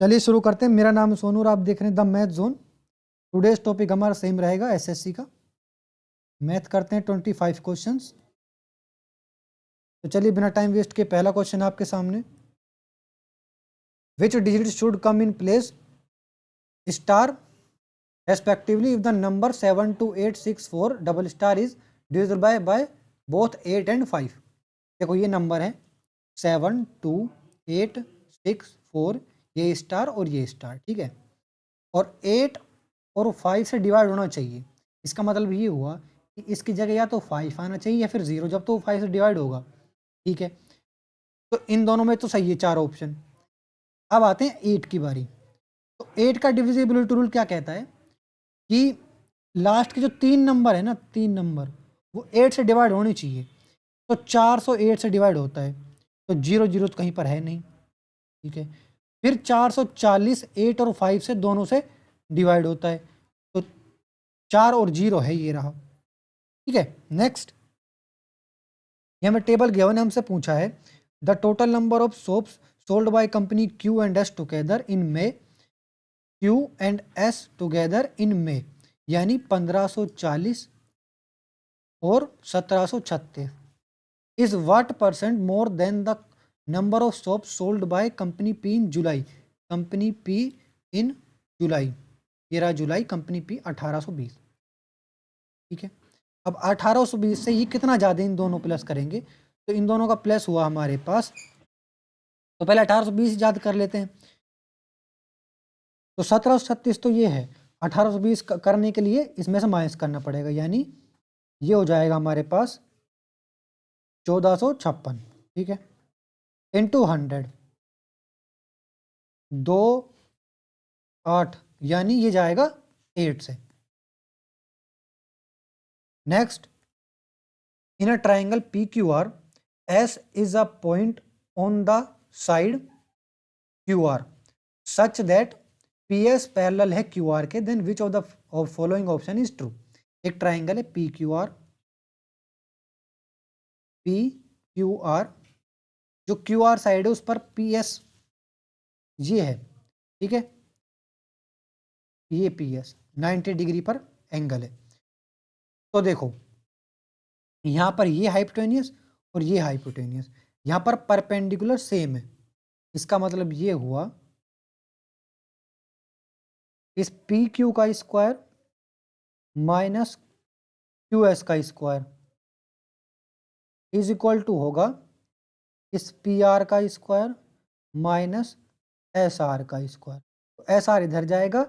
चलिए शुरू करते हैं। मेरा नाम है सोनू और आप देख रहे हैं the math zone. Today's topic हमारा सेम रहेगा एसएससी का। मैथ करते हैं 25 क्वेश्चंस। तो चलिए बिना टाइम वेस्ट के पहला क्वेश्चन आपके सामने। Which digit should come in place star respectively if the number 72864 double star is divisible by both 8 and 5। देखो ये नंबर है 72864, ये स्टार और ये स्टार, ठीक है। और 8 और 5 से डिवाइड होना चाहिए। इसका मतलब ये हुआ कि इसकी जगह या तो 5 आना चाहिए या फिर 0, जब तो 5 से डिवाइड होगा, ठीक है। तो इन दोनों में तो सही है चार ऑप्शन। अब आते हैं 8 की बारी। तो 8 का डिविजिबिलिटी रूल क्या कहता है कि लास्ट के जो 3 नंबर है ना, 3 नंबर वो 8 से डिवाइड होने चाहिए। तो 408 से डिवाइड होता है, तो 0 0 तो कहीं पर है नहीं, ठीक है। फिर 440 8 और 5 से दोनों से डिवाइड होता है, तो 4 और 0 है, ये रहा, ठीक है। नेक्स्ट ये हमें टेबल गिवन है, हमसे पूछा है the total number of soaps sold by company Q and S together in May, Q and S together in May, यानी 1540 और 1736 is what percent more than the number of soap sold by company P in July. Company P in July, ये रहा जुलाई, company P 1820, ठीक है। अब 1820 से ये कितना ज़्यादा, इन दोनों प्लस करेंगे तो इन दोनों का प्लस हुआ हमारे पास, तो पहले 1820 याद कर लेते हैं। तो 1736 तो ये है, 1820 करने के लिए इसमें से माइनस करना पड़ेगा, यानी ये हो जाएगा हमारे पास 1456, ठीक है, इंटू 100, 2 8, यानी ये जाएगा 8 से। Next in a triangle P Q R S is a point on the side Q R such that P S parallel है क्यू आर के, then which of the following option is true. एक triangle है P Q R, P Q R, जो Q R side है उस पर P S ये है, ठीक है, ये पी एस 90 डिग्री पर एंगल है। तो देखो यहाँ पर ये हाइपोटेनियस और ये हाइपोटेनियस, यहाँ पर परपेंडिकुलर सेम है। इसका मतलब ये हुआ इस पी क्यू का स्क्वायर माइनस क्यू एस का स्क्वायर इज इक्वल टू होगा इस पी आर का स्क्वायर माइनस एस आर का स्क्वायर। तो एस आर इधर जाएगा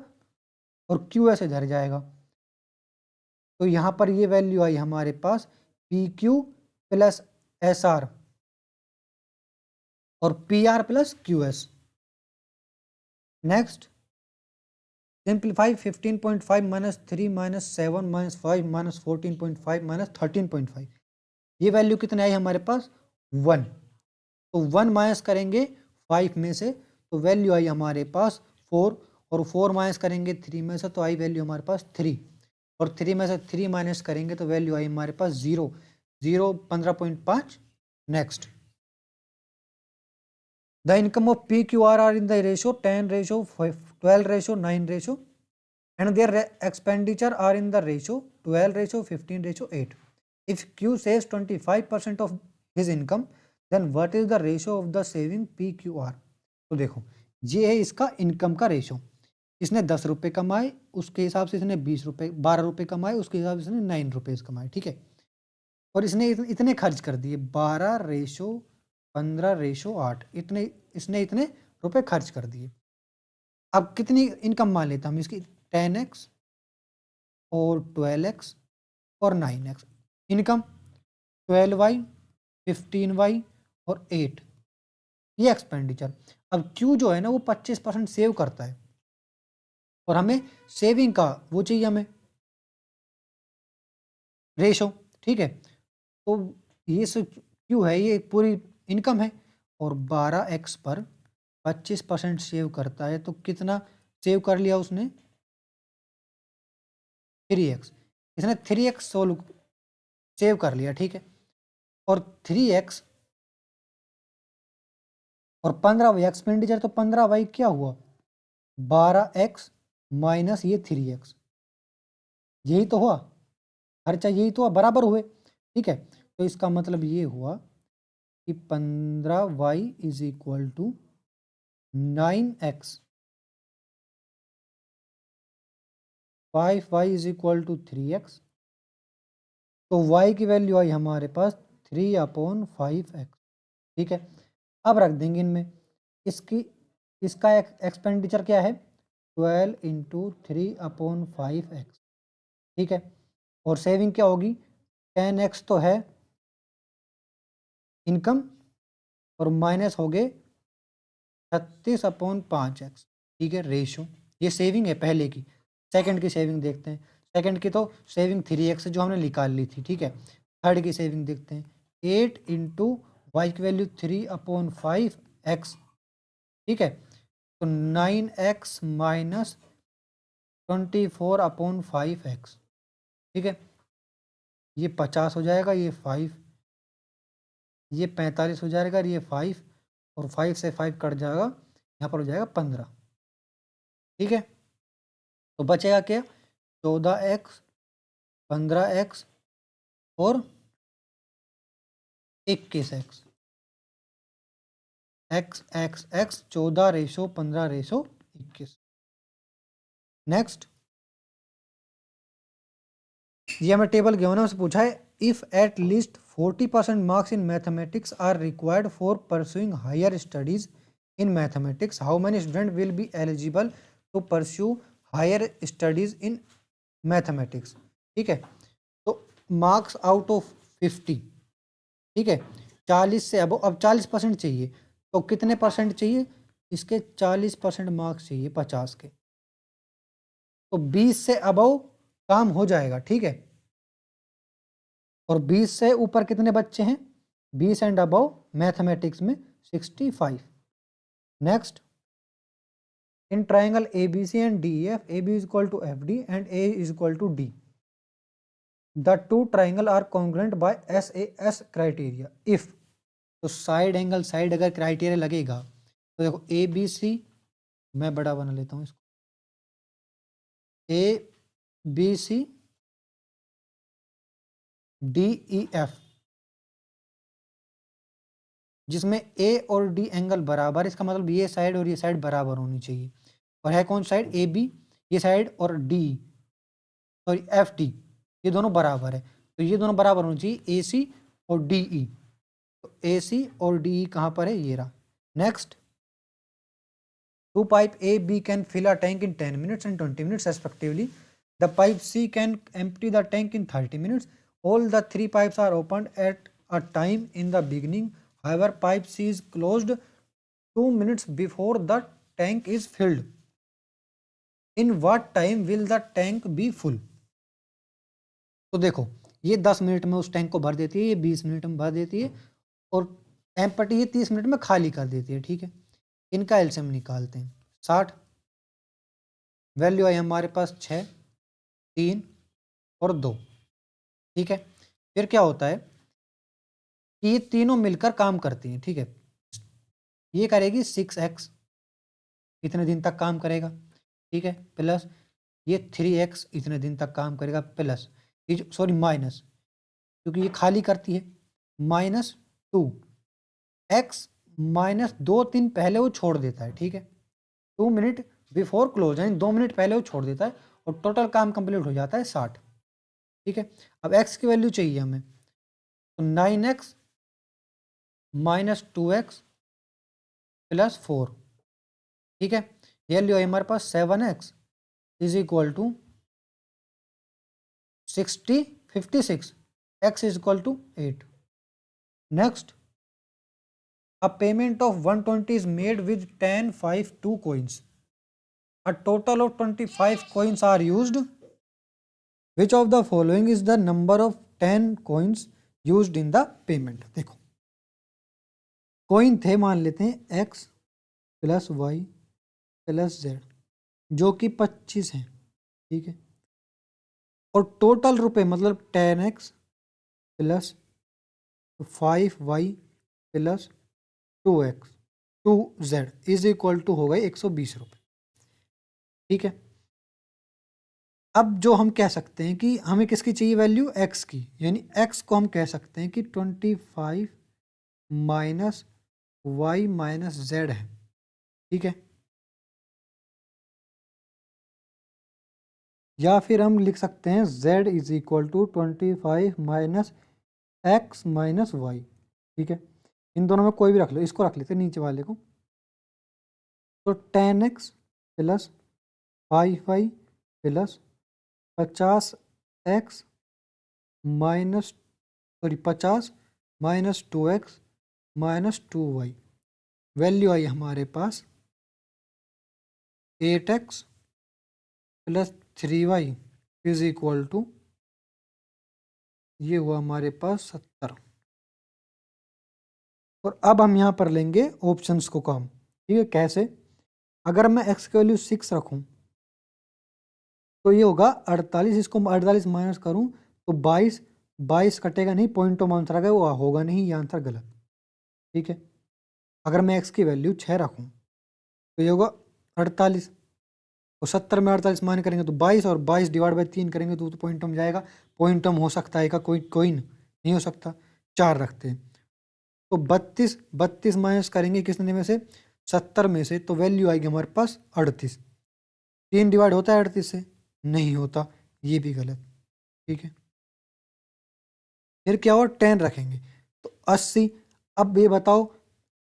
और क्यू एस इधर जाएगा, तो यहाँ पर ये वैल्यू आई हमारे पास P Q plus S R और P R plus Q S. Next simplify 15.5 minus 3 minus 7 minus 5 minus 14.5 minus 13.5, ये वैल्यू कितने आई हमारे पास 1। तो 1 माइनस करेंगे 5 में से तो वैल्यू आई हमारे पास 4, और 4 माइनस करेंगे 3 में से तो आई वैल्यू हमारे पास 3, और 3 में से 3 माइनस करेंगे तो वैल्यू आई हमारे पास 0, 0 15.5। Next the income of P Q R in the ratio 10 ratio 12 ratio 9 ratio and their expenditure are in the ratio 12 ratio 15 ratio 8. If Q saves 25% of his income, then what is the ratio of the saving PQR? तो देखो ये है इसका income का ratio. इसने 10 रुपये कमाए, उसके हिसाब से इसने 20 रुपये 12 रुपये कमाए, उसके हिसाब से इसने 9 रुपये कमाए, ठीक है। और इसने इतने खर्च कर दिए 12 रेशो 15 रेशो 8, इतने इसने इतने रुपए खर्च कर दिए। अब कितनी इनकम मान लेता हम इसकी 10x और 12x और 9x। इनकम 12y 15y और 8, ये एक्सपेंडिचर। अब Q जो है ना वो 25% सेव करता है और हमें सेविंग का वो चाहिए हमें रेशो, ठीक है। तो ये Q है, ये पूरी इनकम है और 12x पर 25% सेव करता है, तो कितना सेव कर लिया उसने 3x। इसने 3x सोल्व सेव कर लिया, ठीक है। और 3x और 15 वाई एक्सपेंडिचर, तो 15 वाई क्या हुआ 12x माइनस ये 3x, यही तो हुआ, खर्चा यही तो हुआ, बराबर हुए। ठीक है, तो इसका मतलब ये हुआ कि 15y is equal to 9x, 5y is equal to 3x। तो y की वैल्यू आई हमारे पास 3/5x। ठीक है, अब रख देंगे इनमें, इसका एक्सपेंडिचर क्या है, 12 इंटू 3/5x। ठीक है, और सेविंग क्या होगी, 10x तो है इनकम, और माइनस हो गए 36/5x। ठीक है, रेशो, ये सेविंग है पहले की। सेकंड की सेविंग देखते हैं, सेकंड की तो सेविंग 3x जो हमने निकाल ली थी। ठीक है, थर्ड की सेविंग देखते हैं, 8 इंटू वाई की वैल्यू 3/5x। ठीक है, तो 9x माइनस 24/5x। ठीक है, ये 50 हो जाएगा, ये 5, ये 45 हो जाएगा, ये 5, और 5 से 5 कट जाएगा, यहाँ पर हो जाएगा 15। ठीक है, तो बचेगा क्या, 14x, 15x और 21x। x x x 14/15/21। Next, ये हमें टेबल गिवन है, उससे पूछा है if at least 40% marks in mathematics are required for pursuing higher studies in mathematics, how many student will be eligible to pursue higher studies in mathematics. ठीक है, तो marks out of 50, ठीक है, 40 से अब 40% चाहिए, तो कितने परसेंट चाहिए, इसके 40% मार्क्स चाहिए 50 के, तो 20 से अबव काम हो जाएगा। ठीक है, और 20 से ऊपर कितने बच्चे हैं, 20 एंड अबव मैथमेटिक्स में 65। Next, in triangle ABC and DEF, AB is equal to FD and A is equal to D, the two triangle are congruent by SAS criteria if, तो साइड एंगल साइड अगर criteria लगेगा तो देखो ABC, मैं बड़ा बना लेता हूँ इसको, ABC DEF, जिसमें A और D एंगल बराबर, इसका मतलब ये साइड और ये साइड बराबर होनी चाहिए, और है कौन साइड, AB, ये साइड, और D सॉरी FD, ये दोनों बराबर है, तो ये दोनों बराबर होनी चाहिए AC और DE, तो AC और DE कहाँ पर है, ये रहा। Next, two pipe A, B can fill a tank in 10 minutes and 20 minutes respectively. The pipe C can empty the tank in 30 minutes. All the three pipes are opened at a time in the beginning. However, pipe C is closed 2 minutes before the tank is filled. In what time will the tank be full? तो देखो, ये 10 minute में उस tank को भर देती है, ये 20 मिनट में भर देती है, और एम्प्टी ये 30 मिनट में खाली कर देती है। ठीक है, इनका एलसीएम निकालते हैं, 60, वैल्यू आई हमारे पास 6, 3 और 2। ठीक है, फिर क्या होता है कि ये तीनों मिलकर काम करती हैं। ठीक है, ये करेगी 6x, इतने दिन तक काम करेगा। ठीक है, प्लस ये 3x इतने दिन तक काम करेगा, प्लस ये सॉरी माइनस, क्योंकि ये खाली करती है, -2x माइनस 2 दिन पहले वो छोड़ देता है। ठीक है, 2 मिनट बिफोर क्लोज, यानी 2 मिनट पहले वो छोड़ देता है, और टोटल काम कंप्लीट हो जाता है 60। ठीक है, अब x की वैल्यू चाहिए हमें, तो 9x माइनस 2x प्लस 4। ठीक है, वैल्यू है हमारे पास 7x is equal to 56, x is equal to 8। Next, a payment of 120 is made with 10, 5, 2 coins. A total of 25 coins are used. Which of the following is the number of 10 coins used in the payment? देखो, coin थे मान लेते हैं x plus y plus z, जो कि 25 हैं। ठीक है, और टोटल रुपए मतलब 10x plus 5y plus 2x 2z is equal to हो गए 120 रुपये। ठीक है। अब जो हम कह सकते हैं कि हमें किसकी चाहिए वैल्यू, x की, यानी x को हम कह सकते हैं कि 25 माइनस वाई माइनस जेड है। ठीक है, या फिर हम लिख सकते हैं z is equal to 25 minus x minus y. ठीक है, इन दोनों में कोई भी रख लो, इसको रख लेते हैं नीचे वाले को। तो 10x plus 5y plus 50x minus, sorry 50 minus 2x minus 2y। Value आई हमारे पास 8x plus 3y is equal to, ये हुआ हमारे पास 70। और अब हम यहाँ पर लेंगे ऑप्शंस को काम। ठीक है, कैसे? अगर मैं x की वैल्यू 6 रखूँ तो ये होगा 48, इसको 48 माइनस करूँ तो 22, 22 कटेगा नहीं, पॉइंट ऑफ आंसर आएगा, वो होगा नहीं, ये आंसर गलत। ठीक है, अगर मैं x की वैल्यू 6 रखूँ तो ये होगा 48, और 70 में 48 माइनस करेंगे तो 22, और 22 डिवाइड बाई 3 करेंगे तो पॉइंट ऑम जाएगा। पॉइंट ऑम हो सकता है का कोई कोई नहीं हो सकता, 4 रखते हैं। तो 32, 32 माइनस करेंगे किसने में से, 70 में से, तो वैल्यू आएगी हमारे पास 38। 3 डिवाइड होता है 38 से, नहीं होता, ये भी गलत। ठीक है, फिर क्या हुआ, 10 रखेंगे तो 80। अब ये बताओ,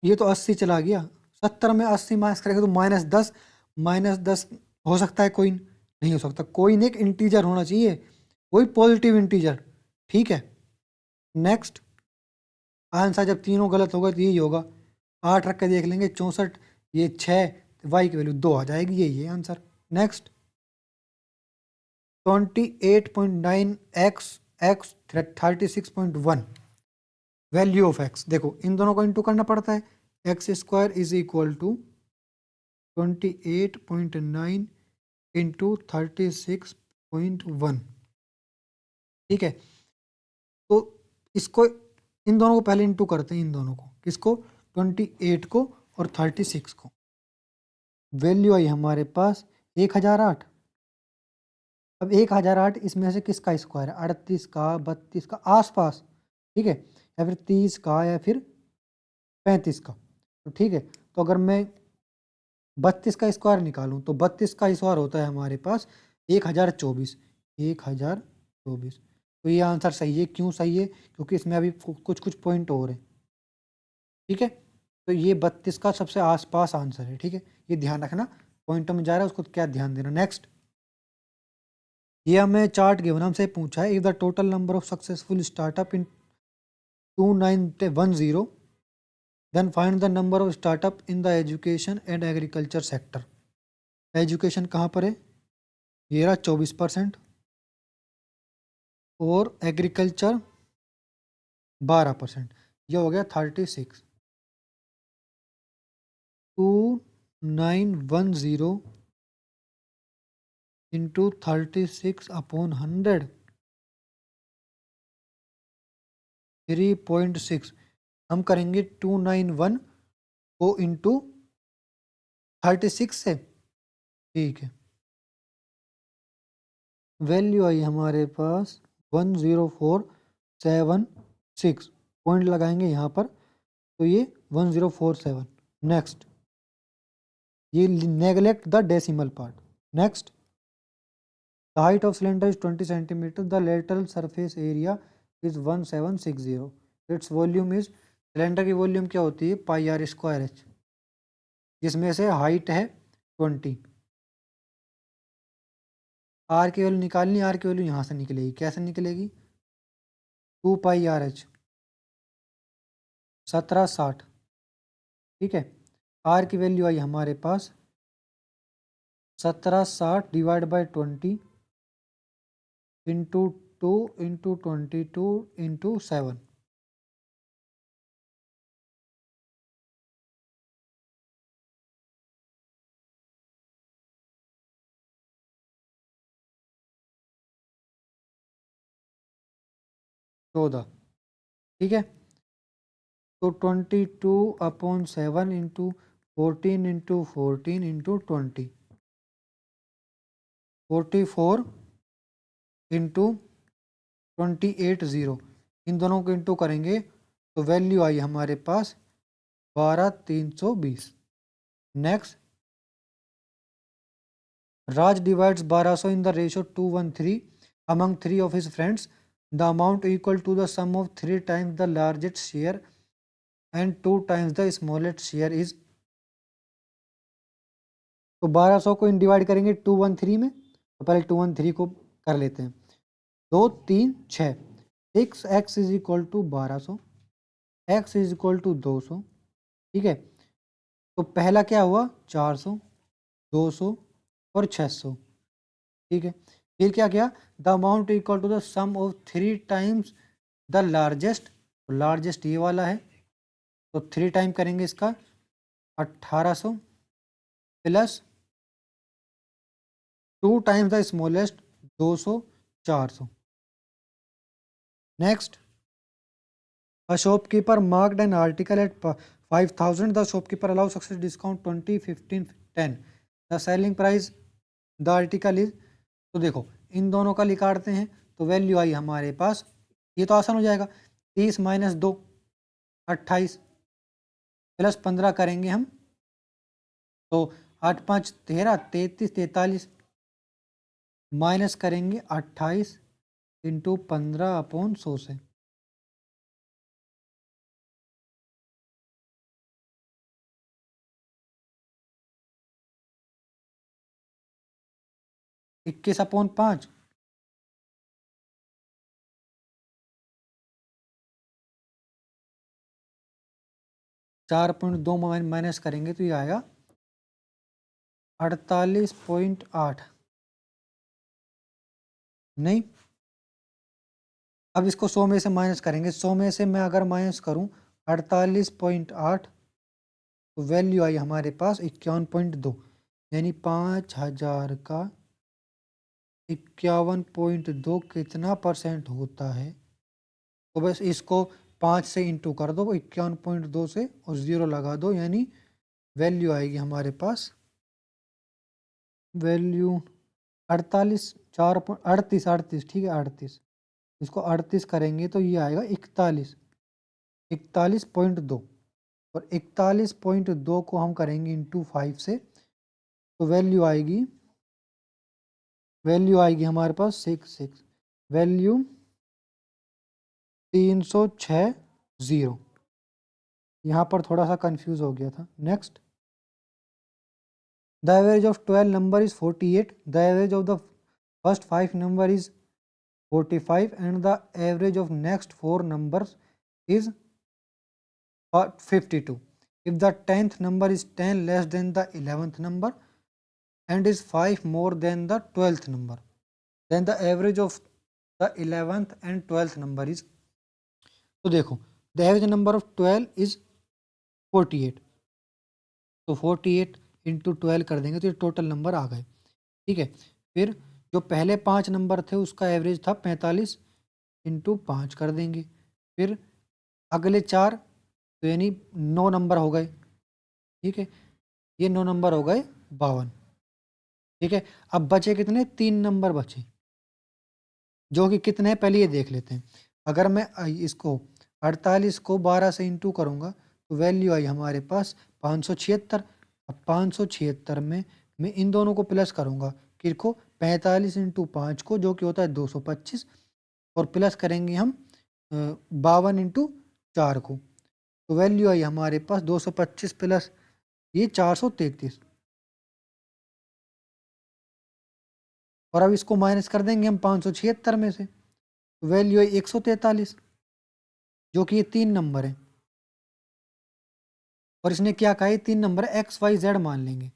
ये तो 80 चला गया, 70 में 80 माइनस करेंगे तो -10, -10 हो सकता है कोई, नहीं हो सकता। कोई एक इंटीजर होना चाहिए, कोई पॉजिटिव इंटीजर। ठीक है, नेक्स्ट आंसर जब तीनों गलत होगा तो यही होगा। 8 रख के देख लेंगे, 64, ये 6, वाई की वैल्यू 2 आ जाएगी, यही है answer. Next 28.9 x 36.1 value of x। देखो इन दोनों को इंटू करना पड़ता है, x square is equal to 28.9 into 36.1। ठीक है, तो इसको, इन दोनों को पहले इंटू करते हैं, इन दोनों को, किसको, 28 को और 36 को। वैल्यू आई हमारे पास 1008। अब 1008 इसमें से किसका स्क्वायर है, 38 का, 32 का, आसपास। ठीक है, या फिर 30 का, या फिर 35 का। तो ठीक है, तो अगर मैं 32 का स्क्वायर निकालूं तो 32 का स्क्वायर होता है हमारे पास 1024, 1024। तो ये आंसर सही है। क्यों सही है, क्योंकि इसमें अभी कुछ कुछ पॉइंट और हैं। ठीक है, तो ये 32 का सबसे आसपास आंसर है। ठीक है, ये ध्यान रखना, पॉइंटों में जा रहा है उसको क्या ध्यान देना। नेक्स्ट, ये हमें चार्ट गिवन हमसे पूछा है, if the total number of successful startup in 2910, then find the number of startup in the education and agriculture sector. Education कहाँ पर है, ये रहा 24%, और एग्रीकल्चर 12%, ये हो गया 36। 2910 इंटू 36/100, 3.6। हम करेंगे 291 को इंटू 36 से। ठीक है, वैल्यू आई हमारे पास 10476, पॉइंट लगाएंगे यहाँ पर, तो ये 1047। नेक्स्ट, ये neglect the decimal part. Next, the height of cylinder is 20 centimetre, the lateral surface area is 1760, its volume is, cylinder की वॉल्यूम क्या होती है, पाई आर स्क्वायर एच, जिसमें से हाइट है 20। आर की वैल्यू निकालनी, आर की वैल्यू यहाँ से निकलेगी, कैसे निकलेगी, 2 पाई आर एच, 1760। ठीक है, आर की वैल्यू आई हमारे पास 1760 divide by 20 into 2 into 22 into 7। चौदह। ठीक है, तो 22/7 इंटू 14 इंटू 14 इंटू 20। 44 इंटू 280, इन दोनों को इंटू करेंगे तो वैल्यू आई हमारे पास 12320। Next, Raj divides 1200 in the ratio 2:13 among three of his friends. The amount equal to the sum of 3 times the largest share and 2 times the smallest share is। तो 1200 को divide करेंगे 213 में, तो पहले 213 को कर लेते हैं। 2 3 6, 6x is equal to 1200, x is equal to 200। ठीक है, तो पहला क्या हुआ 400, 200 और 600। ठीक है, फिर क्या किया, the amount equal to the sum of 3 times the largest, तो लार्जेस्ट ये वाला है, तो 3 टाइम करेंगे इसका 1800 plus 2 times the smallest 200 400। Next, a shopkeeper marked an article at 5000, the shopkeeper allows success discount 20 15 10, the selling price the article is। तो देखो इन दोनों का निकालते हैं तो वैल्यू आई हमारे पास, ये तो आसान हो जाएगा, 30 माइनस 2 28 प्लस 15 करेंगे हम तो 8 5 13 33 43 माइनस करेंगे 28 इंटू 15/100 से। इक्कीस अपॉन 5, 4.2 माइनस करेंगे तो ये आएगा 48.8। नहीं, अब इसको 100 में से माइनस करेंगे, 100 में से मैं अगर माइनस करूं 48.8 तो वैल्यू आई हमारे पास 51.2, यानी 5000 का 51.2 कितना परसेंट होता है। तो बस इसको 5 से इंटू कर दो 51.2 से और 0 लगा दो, यानी वैल्यू आएगी हमारे पास, वैल्यू 48 4 38 38, ठीक है 38, इसको 38 करेंगे तो ये आएगा 41.2, और 41.2 को हम करेंगे इंटू 5 से तो वैल्यू आएगी हमारे पास 66, वैल्यू 306 यहाँ पर थोड़ा सा कंफ्यूज हो गया था। Next, the average of 12 number is 48, the average of the first 5 number is 45 and the average of next 4 numbers is 52. If the 10th number is 10 less than the 11th number and is 5 more than the 12th number, then the average of the 11th and 12th number is। तो देखो the average number of 12 is 48, तो 48 into 12 कर देंगे तो ये total number आ गए। ठीक है, फिर जो पहले 5 नंबर थे उसका एवरेज था 45, इंटू 5 कर देंगे, फिर अगले 4 तो यानी 9 नंबर हो गए। ठीक है, ये 9 नंबर हो गए 52। ठीक है, अब बचे कितने, 3 नंबर बचे, जो कि कितने हैं पहले ये देख लेते हैं। अगर मैं इसको 48 को 12 से इंटू करूँगा तो वैल्यू आई हमारे पास 576। अब 576 में मैं इन दोनों को प्लस करूँगा, किसको 45 इंटू 5 को, जो कि होता है 225, और प्लस करेंगे हम 52 इंटू 4 को, तो वैल्यू आई हमारे पास 225 प्लस ये 433, और अब इसको माइनस कर देंगे हम 576 में से, तो वैल्यू आई 143, जो कि ये 3 नंबर है, और इसने क्या कहा, ये 3 नंबर एक्स वाई जेड मान लेंगे।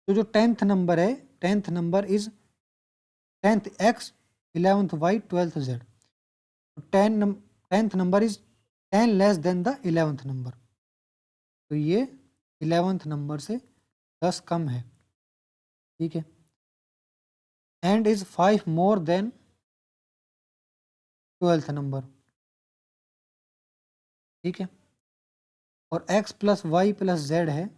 तो जो 10th नंबर है, 10th number is 10th x 11th y 12th z, 10th number is 10 less than the 11th number, तो ये 11th नंबर से 10 कम है। ठीक है, and is 5 more than 12th number. ठीक है, और x plus y plus z है,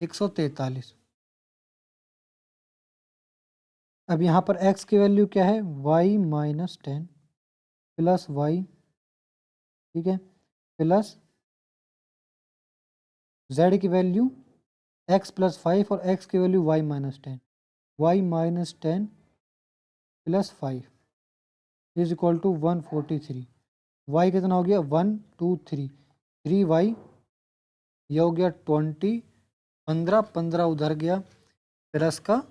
143। अब यहाँ पर x की वैल्यू क्या है, y माइनस 10 प्लस वाई, ठीक है, प्लस z की वैल्यू x प्लस 5 और x की value y minus 10, y minus 10 plus 5 is equal to 143। y कितना हो गया, 1 2 3, 3y, ये हो गया 20, 15 15 उधर गया, प्लस का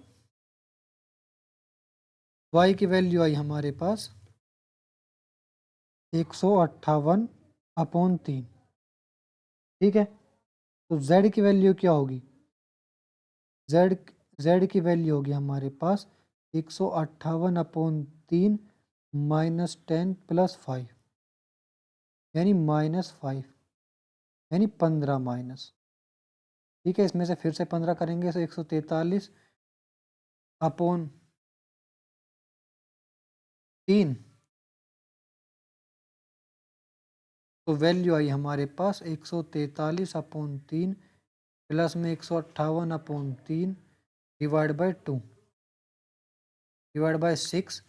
y की वैल्यू आई हमारे पास 158/3, ठीक है। तो z की वैल्यू क्या होगी, z की वैल्यू होगी हमारे पास 158/3 माइनस 10 प्लस 5 यानी -5, यानी 15 माइनस, ठीक है। इसमें से फिर से 15 करेंगे तो 143/3, तो वैल्यू आई हमारे पास 143/3 प्लस में 158/3 divide by 2 divide by 6,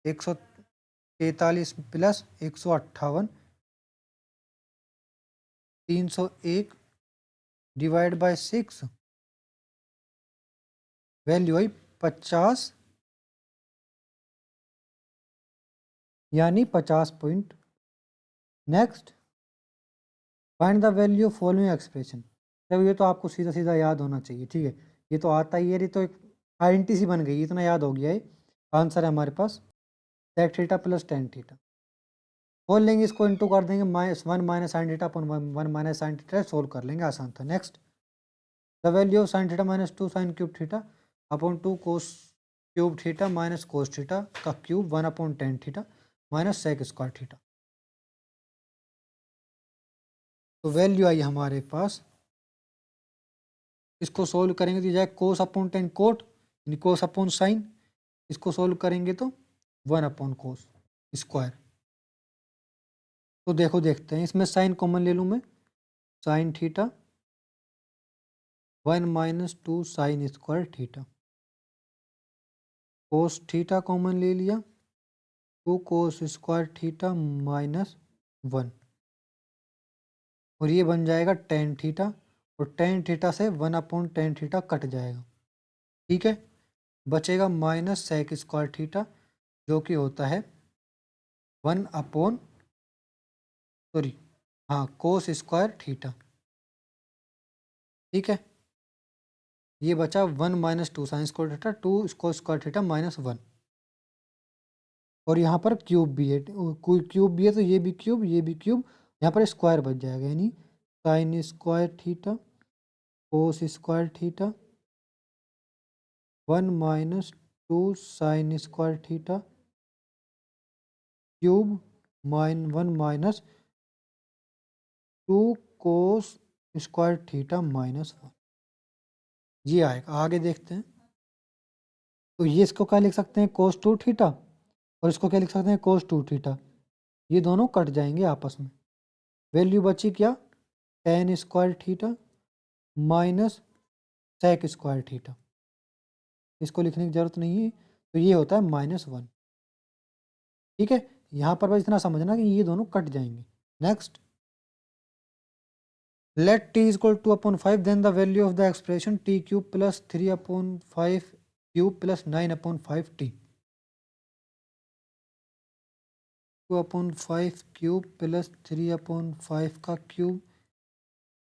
143 plus 158, 301 divide by 6, value आई 50, यानी 50 point. Next, find the value following expression. जब ये तो आपको सीधा सीधा याद होना चाहिए, ठीक है, ये तो आता ही है, ये तो एक आइडेंटिटी सी बन गई, इतना याद हो गया है। आंसर है हमारे पास sec theta plus tan theta. खोल लेंगे इसको, इंटू कर देंगे, -1 minus sine theta upon 1 minus sine theta, solve कर लेंगे, आसान था। Next, the value of sine theta minus 2 sine cube theta upon 2 cos cube theta minus cos theta का cube 1/10 theta minus sec square theta. तो value आई हमारे पास, इसको सोल्व करेंगे तो जाए कोस अपॉन 10 कोट, यानी कोस अपॉन साइन, इसको सोल्व करेंगे तो 1/कोस स्क्वायर। तो देखो देखते हैं, इसमें साइन कॉमन ले लूँ मैं, sine theta 1 minus 2 sine square theta, cos theta common ले लिया, 2 कोस स्क्वायर थीटा माइनस 1, और ये बन जाएगा टेन थीटा, और टेन थीटा से 1/10 थीटा कट जाएगा, ठीक है। बचेगा माइनस सेक स्क्वायर थीटा, जो कि होता है 1/, सॉरी, हाँ, कोस स्क्वायर थीटा, ठीक है। ये बचा 1 minus 2 sine square theta, 2 cos square theta minus 1, और यहाँ पर क्यूब भी है, क्यूब भी है तो ये भी क्यूब, ये भी क्यूब, यहाँ पर स्क्वायर बच जाएगा, यानी sine square theta cos square theta 1 minus 2 sine square theta cube 1 minus 2 cos square theta minus 1, ये आएगा। आगे देखते हैं, तो ये इसको क्या लिख सकते हैं, कोस 2 थीटा, और इसको क्या लिख सकते हैं, कोस 2 थीटा, ये दोनों कट जाएंगे आपस में। वैल्यू बची क्या, ten square theta minus sec square theta, इसको लिखने की जरूरत नहीं है, तो ये होता है -1, ठीक है। यहाँ पर बस इतना समझना कि ये दोनों कट जाएंगे। Next, let t equal 2/5, then the value of the expression t cube plus 3/5 cube plus 9/5 t। 2/5 cube plus 3/5 का क्यूब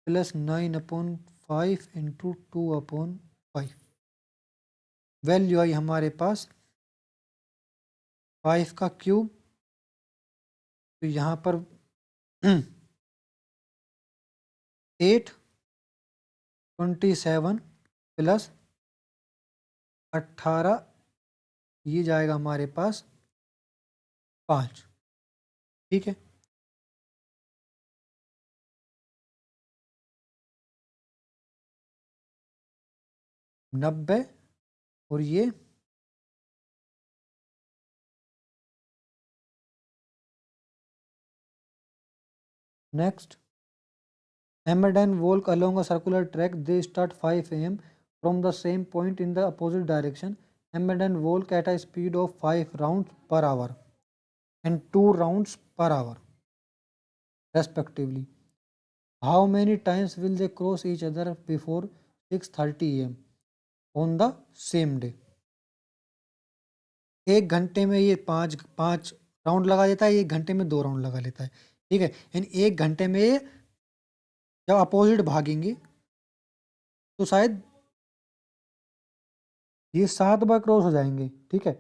प्लस 9/5 इंटू 2/5, वैल्यू आई हमारे पास 5 का क्यूब, तो यहाँ पर 8 27 प्लस 18, ये जाएगा हमारे पास 5, ठीक है। नब्बे, और ये next, Ahmed and walk along a circular track. They start 5 a.m. from the same point in the opposite direction. Ahmed and walk at a speed of 5 rounds per hour and 2 rounds per hour, respectively. How many times will they cross each other before 6:30 a.m. on the same day? 1 घंटे में ये पाँच पाँच round लगा देता है, 1 घंटे में 2 राउंड लगा लेता है। ठीक है, यानी 1 घंटे में ये जब अपोजिट भागेंगे तो शायद ये 7 बार क्रॉस हो जाएंगे। ठीक है,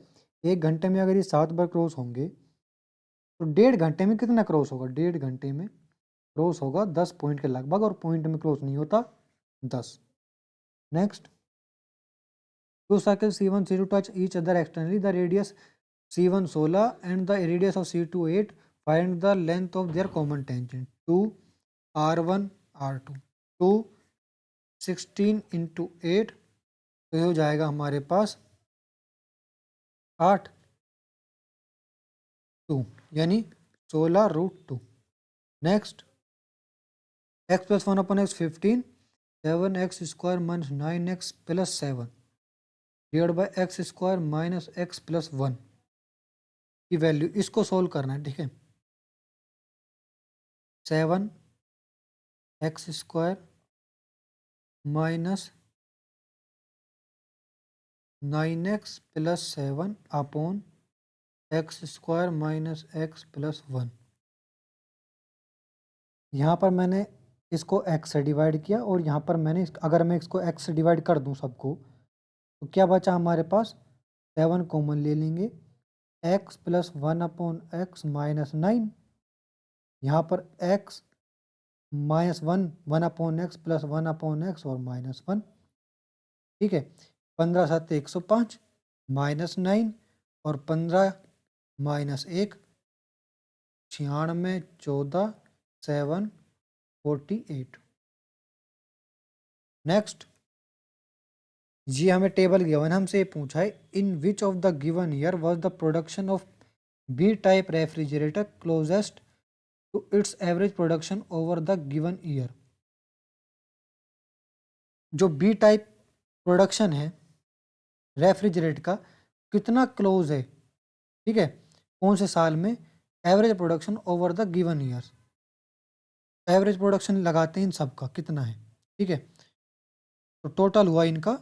1 घंटे में अगर ये 7 बार क्रॉस होंगे तो 1.5 घंटे में कितना क्रॉस होगा? 1.5 घंटे में क्रॉस होगा 10 पॉइंट के लगभग, और पॉइंट में क्रॉस नहीं होता 10। Next, two circles C1 C2 touch each other externally. The radius C1 16 and the radius of C2 8. Find the length of their common tangent. 2 R1 R2 2 16 into 8, तो ये हो जाएगा हमारे पास 8 2 यानी 16√2। Next, x plus 1 upon x 15, 7x square minus 9x plus 7 divide by x square minus x plus 1 की value, इसको solve करना है। ठीक है, 7x square minus 9x plus 7 upon x square minus x plus 1। यहाँ पर मैंने इसको x से डिवाइड किया और यहाँ पर मैंने अगर मैं इसको x से डिवाइड कर दूँ सबको, तो क्या बचा हमारे पास? 7 कॉमन ले लेंगे, x plus 1 upon x minus 9। यहाँ पर x minus 1 upon x plus 1 upon x और माइनस 1। ठीक है, 15 7 105 माइनस 9 और 15 माइनस 1 96 14 7 48। नेक्स्ट, ये हमें टेबल गिवन, हमसे ये पूछा है in which of the given year was the production of B type refrigerator closest to its average production over the given year. जो बी टाइप प्रोडक्शन है रेफ्रिजरेटर का कितना क्लोज है, ठीक है, कौन से साल में, average production over the given year. Average production लगाते हैं इन सब का कितना है। ठीक है, तो टोटल हुआ इनका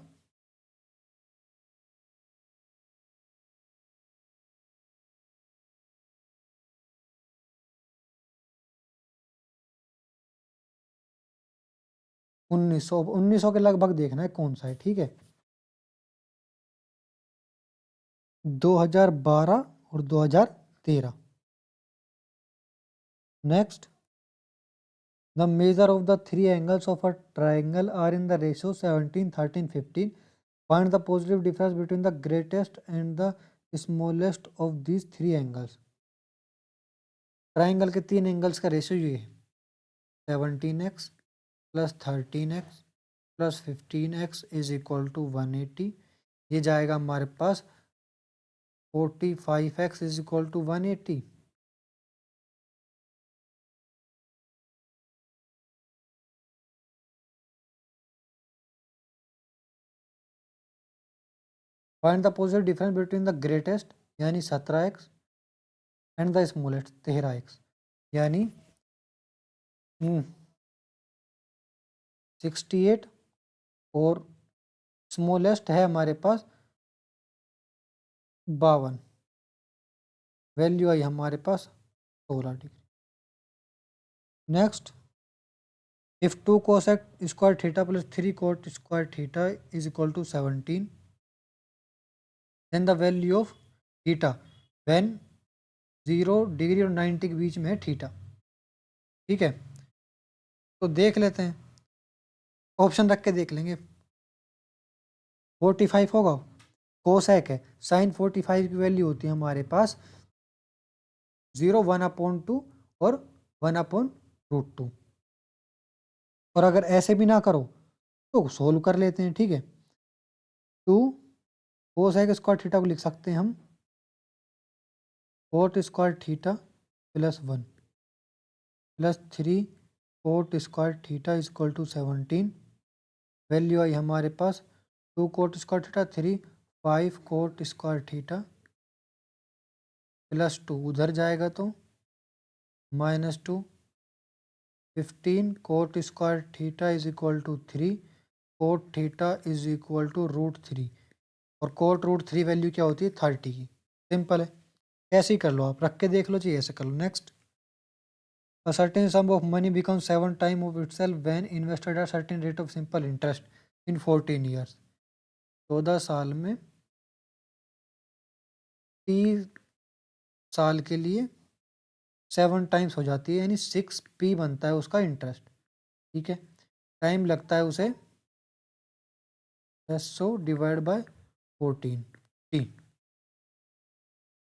1900 के लगभग देखना है कौन सा है। ठीक है, 2012 और 2013। Next, the measure of the 3 angles of a triangle are in the ratio 17 13 15। Find the positive difference between the greatest and the smallest of these 3 angles. Triangle के 3 एंगल्स का रेशियो ये है 17x plus 13x plus 15x is equal to 180। ये जाएगा हमारे पास 45x is equal to 180। Find the positive difference between the greatest यानी 17x and the smallest 13x यानी 68, और स्मॉलेस्ट है हमारे पास 52। वैल्यू आई हमारे पास 16 degree. Next, if 2 cosec square theta plus 3 cot square theta is equal to 17, then the value of theta when 0 degree और 90 के बीच में है थीटा। ठीक है, तो देख लेते हैं, ऑप्शन रख के देख लेंगे। 45 होगा, कोसेक है, साइन 45 की वैल्यू होती है हमारे पास 0 1/2 और 1/√2। और अगर ऐसे भी ना करो तो सोल्व कर लेते हैं। ठीक है, 2 कोसेक स्क्वायर थीटा को लिख सकते हैं हम cot square theta plus 1 plus 3 cot square theta is equal to 17, value आई हमारे पास 2 cot square theta 3, 5 cot square theta plus 2 उधर जाएगा तो -2, 15 cot square theta is equal to 3, cot theta is equal to √3, और कोट √3 वैल्यू क्या होती है 30 की। सिंपल है, ऐसे ही कर लो, आप रख के देख लो, चाहिए ऐसे कर लो। Next, a certain sum of money becomes 7 times of itself when invested at certain rate of simple interest in 14 years। 14 साल में 30 साल के लिए 7 टाइम्स हो जाती है, यानी 6p बनता है उसका इंटरेस्ट। ठीक है, टाइम लगता है उसे 600 divide by 14 t।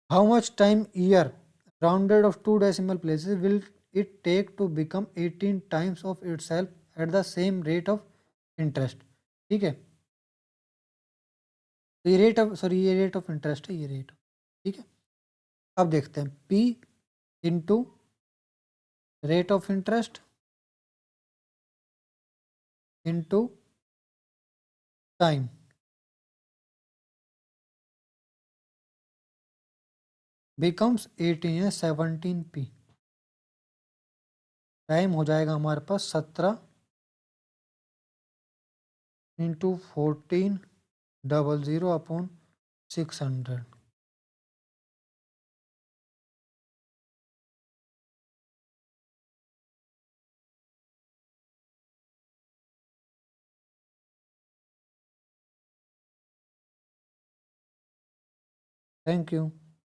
How much time year rounded off 2 decimal places will it take to become 18 times of itself at the same rate of interest. ठीक है, तो ये रेट ऑफ ये रेट ऑफ इंटरेस्ट है, ये रेट। ठीक है, अब देखते हैं p into rate of interest into time becomes 18 या 17p। टाइम हो जाएगा हमारे पास 17 इंटू 1400 अपॉन 600। Thank you.